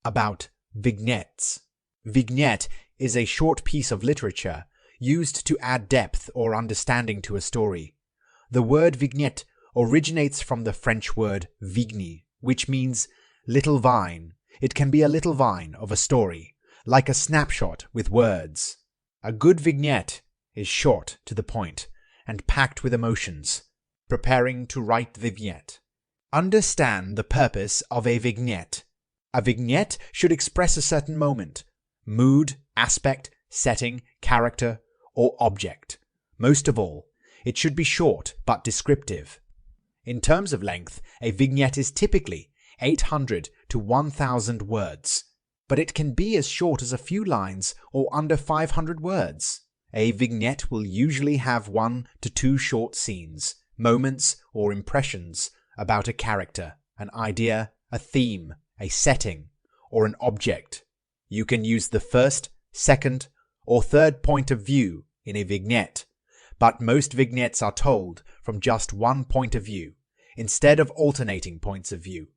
About vignettes. Vignette is a short piece of literature used to add depth or understanding to a story. The word vignette originates from the French word vigne, which means little vine. It can be a little vine of a story, like a snapshot with words. A good vignette is short to the point and packed with emotions. Preparing to write the vignette. Understand the purpose of a vignette. A vignette should express a certain moment, mood, aspect, setting, character, or object. Most of all, it should be short but descriptive. In terms of length, a vignette is typically 800 to 1,000 words, but it can be as short as a few lines or under 500 words. A vignette will usually have 1 to 2 short scenes, moments, or impressions about a character, an idea, a theme, a setting, or an object. You can use the first, second, or third point of view in a vignette, but most vignettes are told from just one point of view, instead of alternating points of view.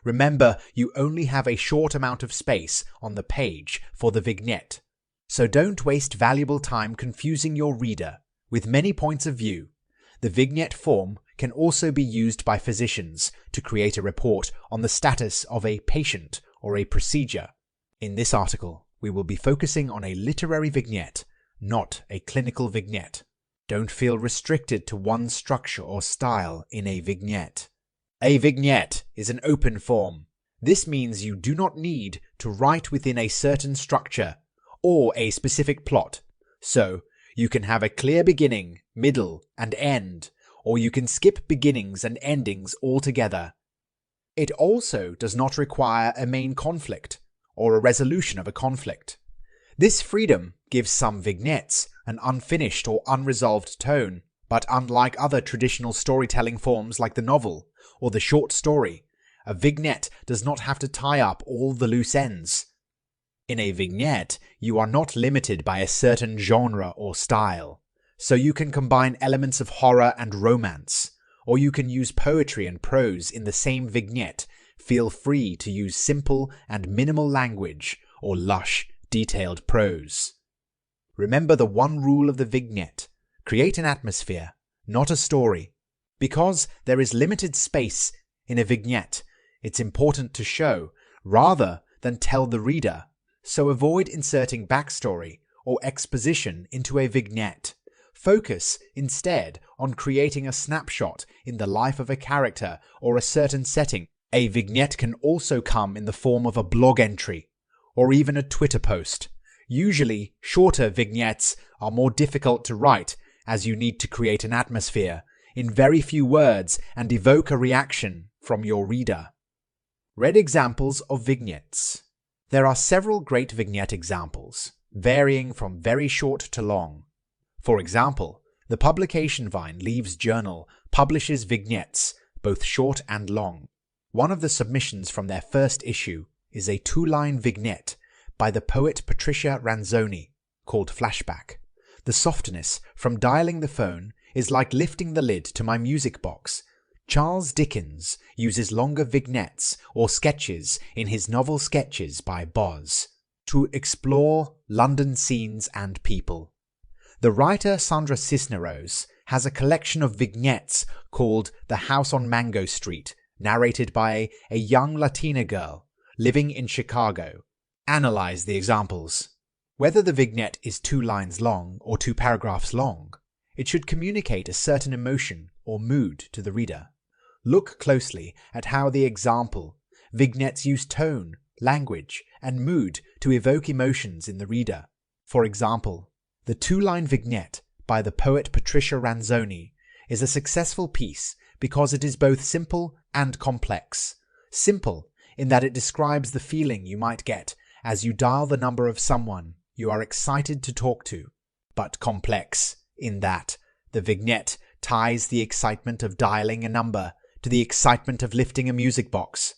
Remember, you only have a short amount of space on the page for the vignette, so don't waste valuable time confusing your reader with many points of view. The vignette form can also be used by physicians to create a report on the status of a patient or a procedure. In this article, we will be focusing on a literary vignette, not a clinical vignette. Don't feel restricted to one structure or style in a vignette. A vignette is an open form. This means you do not need to write within a certain structure or a specific plot. So, you can have a clear beginning, middle, and end, or you can skip beginnings and endings altogether. It also does not require a main conflict or a resolution of a conflict. This freedom gives some vignettes an unfinished or unresolved tone, but unlike other traditional storytelling forms like the novel or the short story, a vignette does not have to tie up all the loose ends. In a vignette, you are not limited by a certain genre or style, so you can combine elements of horror and romance, or you can use poetry and prose in the same vignette. Feel free to use simple and minimal language or lush, detailed prose. Remember the one rule of the vignette: create an atmosphere, not a story. Because there is limited space in a vignette, it's important to show rather than tell the reader. So avoid inserting backstory or exposition into a vignette. Focus instead on creating a snapshot in the life of a character or a certain setting. A vignette can also come in the form of a blog entry or even a Twitter post. Usually, shorter vignettes are more difficult to write as you need to create an atmosphere in very few words and evoke a reaction from your reader. Read examples of vignettes. There are several great vignette examples, varying from very short to long. For example, the publication Vine Leaves Journal publishes vignettes, both short and long. One of the submissions from their first issue is a 2-line vignette by the poet Patricia Ranzoni, called Flashback. The softness from dialing the phone is like lifting the lid to my music box. Charles Dickens uses longer vignettes or sketches in his novel Sketches by Boz to explore London scenes and people. The writer Sandra Cisneros has a collection of vignettes called The House on Mango Street, narrated by a young Latina girl living in Chicago. Analyze the examples. Whether the vignette is 2 lines long or 2 paragraphs long, it should communicate a certain emotion or mood to the reader. Look closely at how the example vignettes use tone, language, and mood to evoke emotions in the reader. For example, the 2-line vignette by the poet Patricia Ranzoni is a successful piece because it is both simple and complex. Simple in that it describes the feeling you might get as you dial the number of someone you are excited to talk to, but complex in that the vignette ties the excitement of dialing a number to the excitement of lifting a music box.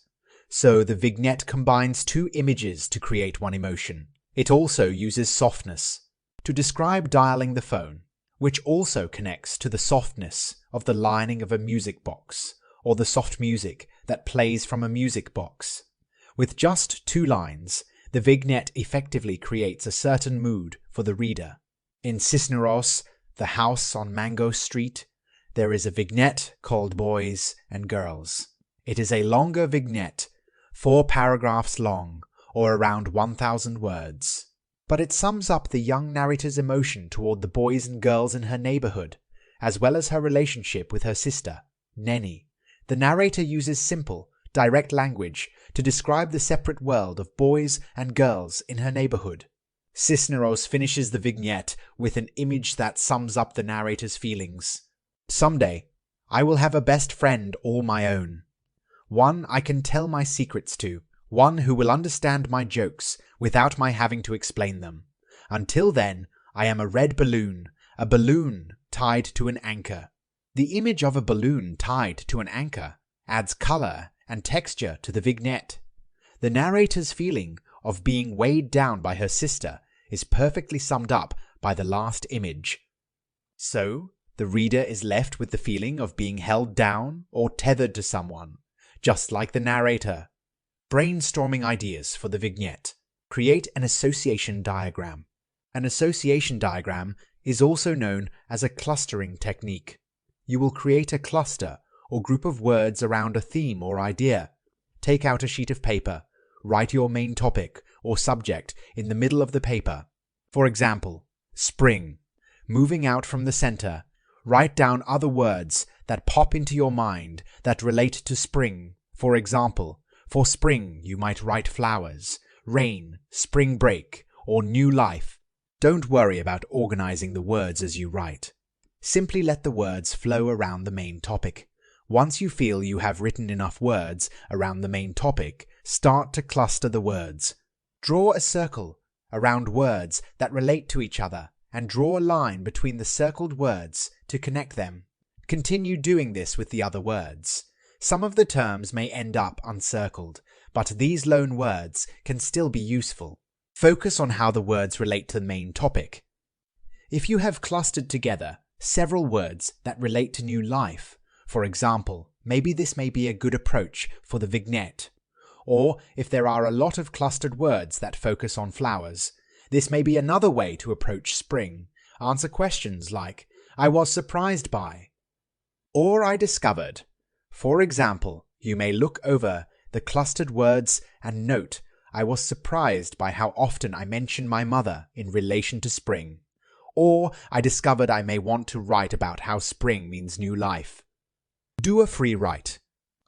So the vignette combines 2 images to create one emotion. It also uses softness to describe dialing the phone, which also connects to the softness of the lining of a music box, or the soft music that plays from a music box. With just 2 lines, the vignette effectively creates a certain mood for the reader. In Cisneros, the house on Mango Street, there is a vignette called Boys and Girls. It is a longer vignette, 4 paragraphs long, or around 1,000 words. But it sums up the young narrator's emotion toward the boys and girls in her neighborhood, as well as her relationship with her sister, Nenny. The narrator uses simple, direct language to describe the separate world of boys and girls in her neighborhood. Cisneros finishes the vignette with an image that sums up the narrator's feelings. Someday, I will have a best friend all my own. One I can tell my secrets to. One who will understand my jokes without my having to explain them. Until then, I am a red balloon, a balloon tied to an anchor. The image of a balloon tied to an anchor adds color and texture to the vignette. The narrator's feeling of being weighed down by her sister is perfectly summed up by the last image. So, the reader is left with the feeling of being held down or tethered to someone, just like the narrator. Brainstorming ideas for the vignette. Create an association diagram. An association diagram is also known as a clustering technique. You will create a cluster or group of words around a theme or idea. Take out a sheet of paper. Write your main topic or subject in the middle of the paper. For example, spring. Moving out from the center, write down other words that pop into your mind that relate to spring. For example, for spring you might write flowers, rain, spring break, or new life. Don't worry about organizing the words as you write. Simply let the words flow around the main topic. Once you feel you have written enough words around the main topic, start to cluster the words. Draw a circle around words that relate to each other and draw a line between the circled words to connect them. Continue doing this with the other words. Some of the terms may end up uncircled, but these lone words can still be useful. Focus on how the words relate to the main topic. If you have clustered together several words that relate to new life, for example, maybe this may be a good approach for the vignette. Or if there are a lot of clustered words that focus on flowers, this may be another way to approach spring. Answer questions like, I was surprised by, or I discovered. For example, you may look over the clustered words and note, I was surprised by how often I mention my mother in relation to spring. Or I discovered I may want to write about how spring means new life. Do a free write.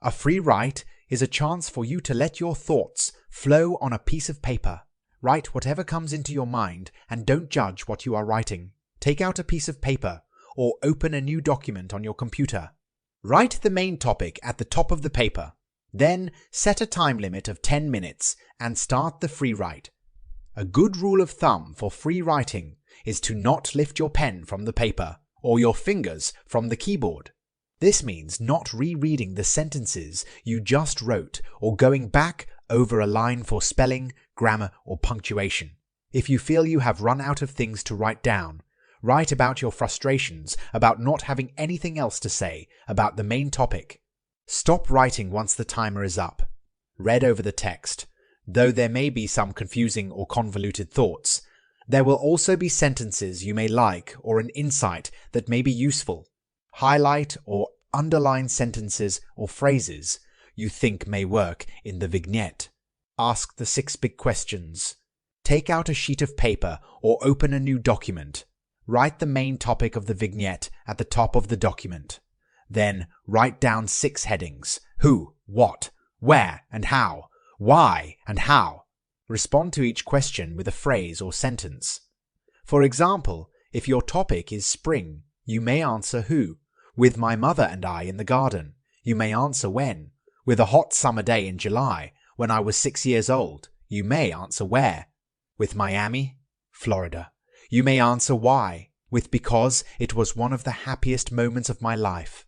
A free write is a chance for you to let your thoughts flow on a piece of paper. Write whatever comes into your mind and don't judge what you are writing. Take out a piece of paper or open a new document on your computer. Write the main topic at the top of the paper. Then set a time limit of 10 minutes and start the free write. A good rule of thumb for free writing is to not lift your pen from the paper or your fingers from the keyboard. This means not rereading the sentences you just wrote or going back over a line for spelling, grammar, or punctuation. If you feel you have run out of things to write down, write about your frustrations about not having anything else to say about the main topic. Stop writing once the timer is up. Read over the text. Though there may be some confusing or convoluted thoughts, there will also be sentences you may like or an insight that may be useful. Highlight or underline sentences or phrases you think may work in the vignette. Ask the 6 big questions. Take out a sheet of paper or open a new document. Write the main topic of the vignette at the top of the document. Then write down 6 headings: who, what, where and how, why and how. Respond to each question with a phrase or sentence. For example, if your topic is spring, you may answer who. With my mother and I in the garden, you may answer when. With a hot summer day in July, when I was 6 years old, you may answer where. With Miami, Florida, you may answer why. With because it was one of the happiest moments of my life.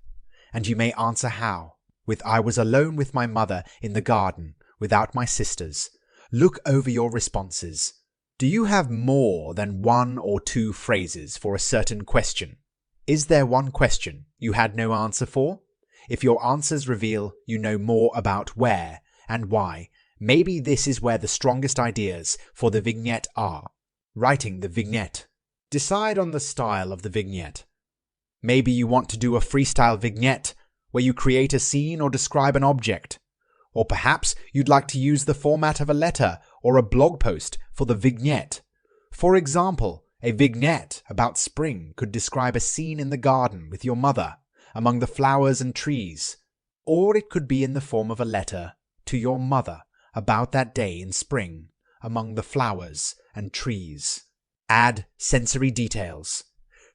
And you may answer how. With I was alone with my mother in the garden, without my sisters. Look over your responses. Do you have more than 1 or 2 phrases for a certain question? Is there one question you had no answer for? If your answers reveal you know more about where and why Maybe this is where the strongest ideas for the vignette are. Writing the vignette. Decide on the style of the vignette. Maybe you want to do a freestyle vignette where you create a scene or describe an object. Or perhaps you'd like to use the format of a letter or a blog post for the vignette. For example, a vignette about spring could describe a scene in the garden with your mother, among the flowers and trees. Or it could be in the form of a letter to your mother about that day in spring, among the flowers and trees. Add sensory details.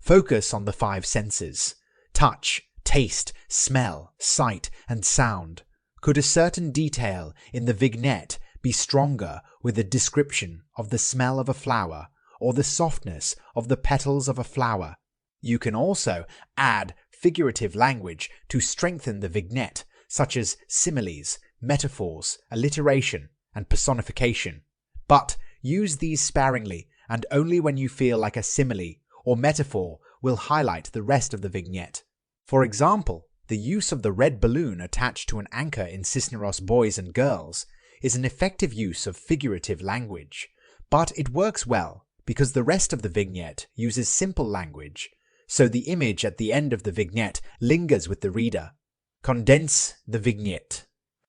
Focus on the 5 senses: touch, taste, smell, sight, and sound. Could a certain detail in the vignette be stronger with a description of the smell of a flower or the softness of the petals of a flower? You can also add figurative language to strengthen the vignette, such as similes, metaphors, alliteration, and personification. But use these sparingly and only when you feel like a simile or metaphor will highlight the rest of the vignette. For example, the use of the red balloon attached to an anchor in Cisneros Boys and Girls is an effective use of figurative language, but it works well because the rest of the vignette uses simple language, so the image at the end of the vignette lingers with the reader. Condense the vignette.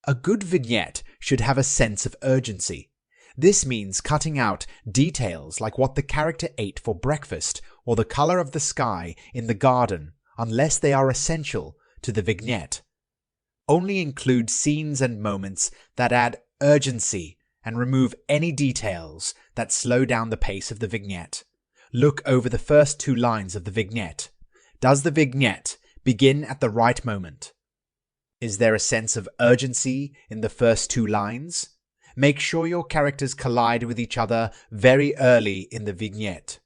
A good vignette should have a sense of urgency. This means cutting out details like what the character ate for breakfast or the color of the sky in the garden unless they are essential to the vignette. Only include scenes and moments that add urgency and remove any details that slow down the pace of the vignette. Look over the first 2 lines of the vignette. Does the vignette begin at the right moment? Is there a sense of urgency in the first 2 lines? Make sure your characters collide with each other very early in the vignette.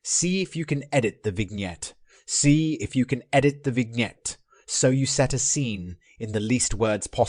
See if you can edit the vignette. See if you can edit the vignette so you set a scene in the least words possible.